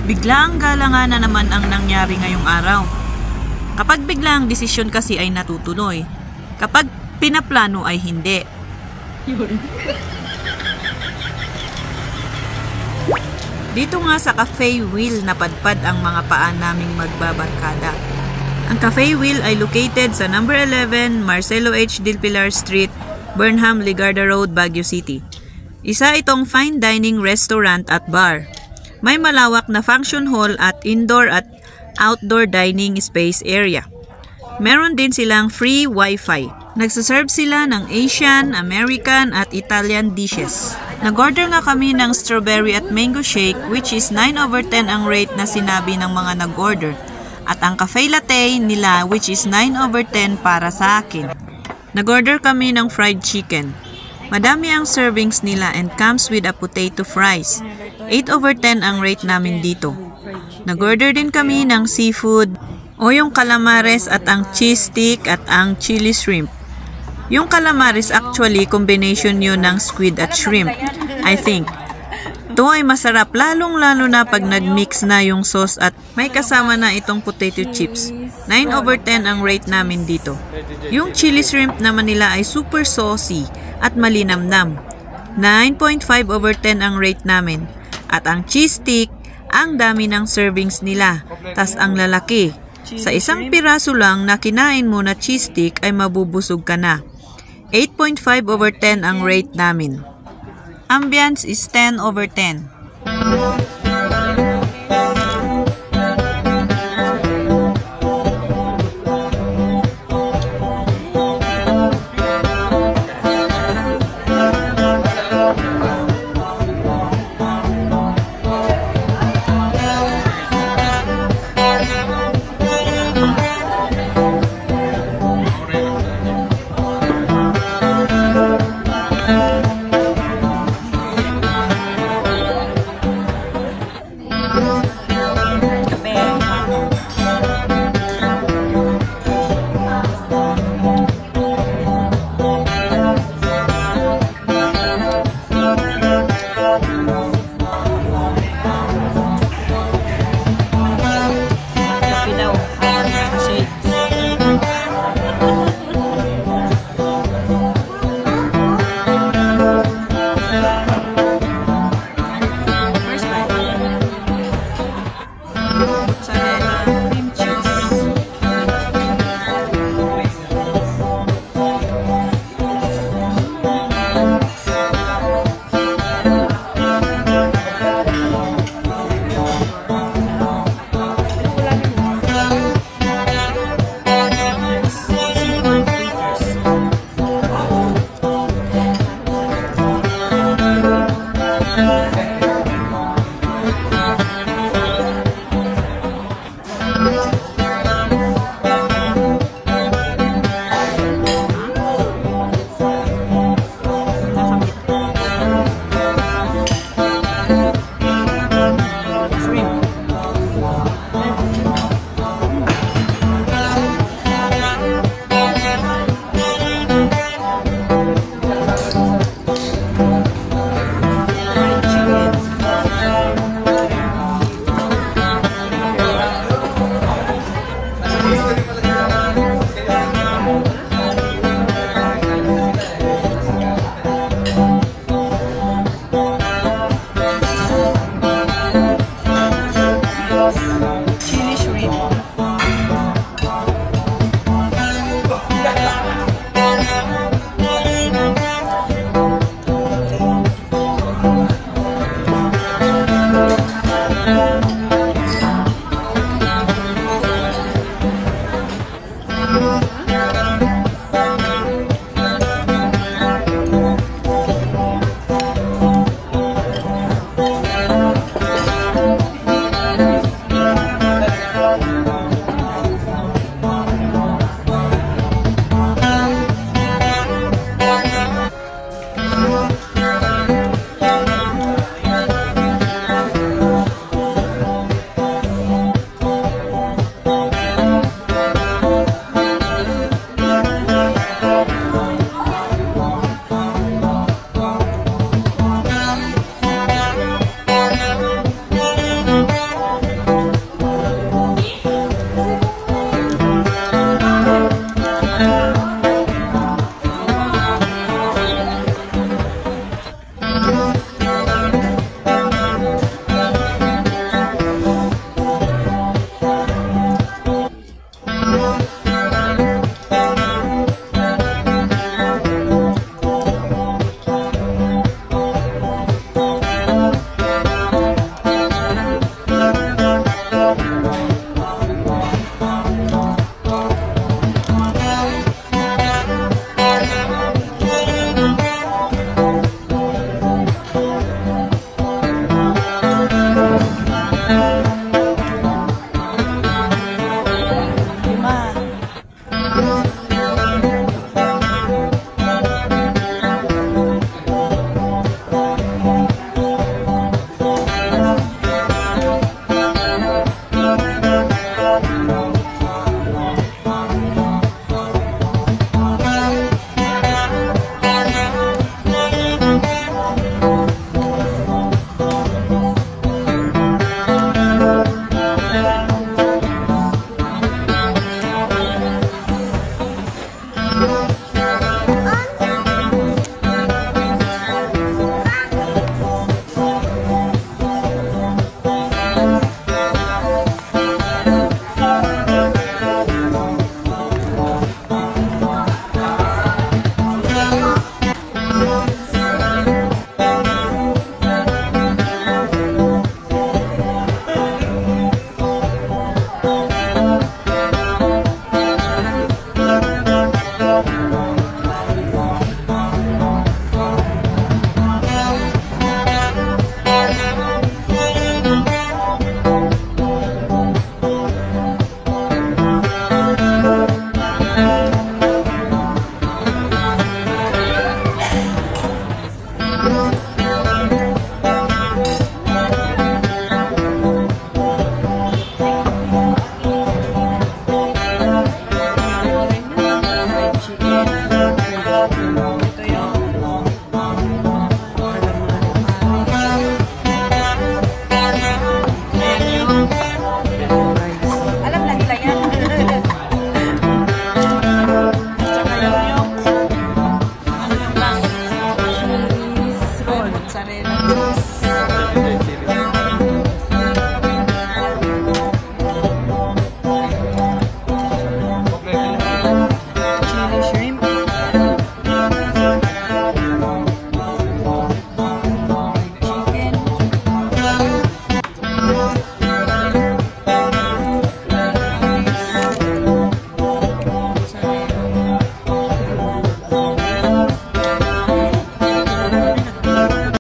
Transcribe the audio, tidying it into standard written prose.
Biglaang galangan na naman ang nangyari ngayong araw. Kapag biglaang desisyon kasi ay natutuloy. Kapag pinaplano ay hindi. Dito nga sa Cafe Wheel napadpad ang mga paa naming magbabarkada. Ang Cafe Wheel ay located sa number 11 Marcelo H. Del Pilar Street, Burnham, Ligarda Road, Baguio City. Isa itong fine dining restaurant at bar. May malawak na function hall at indoor at outdoor dining space area. Meron din silang free wifi. Nagsaserve sila ng Asian, American at Italian dishes. Nag-order nga kami ng strawberry at mango shake which is 9/10 ang rate na sinabi ng mga nag-order. At ang cafe latte nila which is 9/10 para sa akin. Nag-order kami ng fried chicken. Madami ang servings nila and comes with a potato fries. 8/10 ang rate namin dito. Nag-order din kami ng seafood o yung calamares at ang cheese stick at ang chili shrimp. Yung calamares actually combination yun ng squid at shrimp, I think. Ito ay masarap lalong-lalo na pag nag-mix na yung sauce at may kasama na itong potato chips. 9/10 ang rate namin dito. Yung chili shrimp naman nila ay super saucy at malinamnam. 9.5/10 ang rate namin. At ang cheese stick, ang dami ng servings nila. Tas ang lalaki. Sa isang piraso lang na kinain mo na cheese stick ay mabubusog ka na. 8.5/10 ang rate namin. Ambience is 10/10.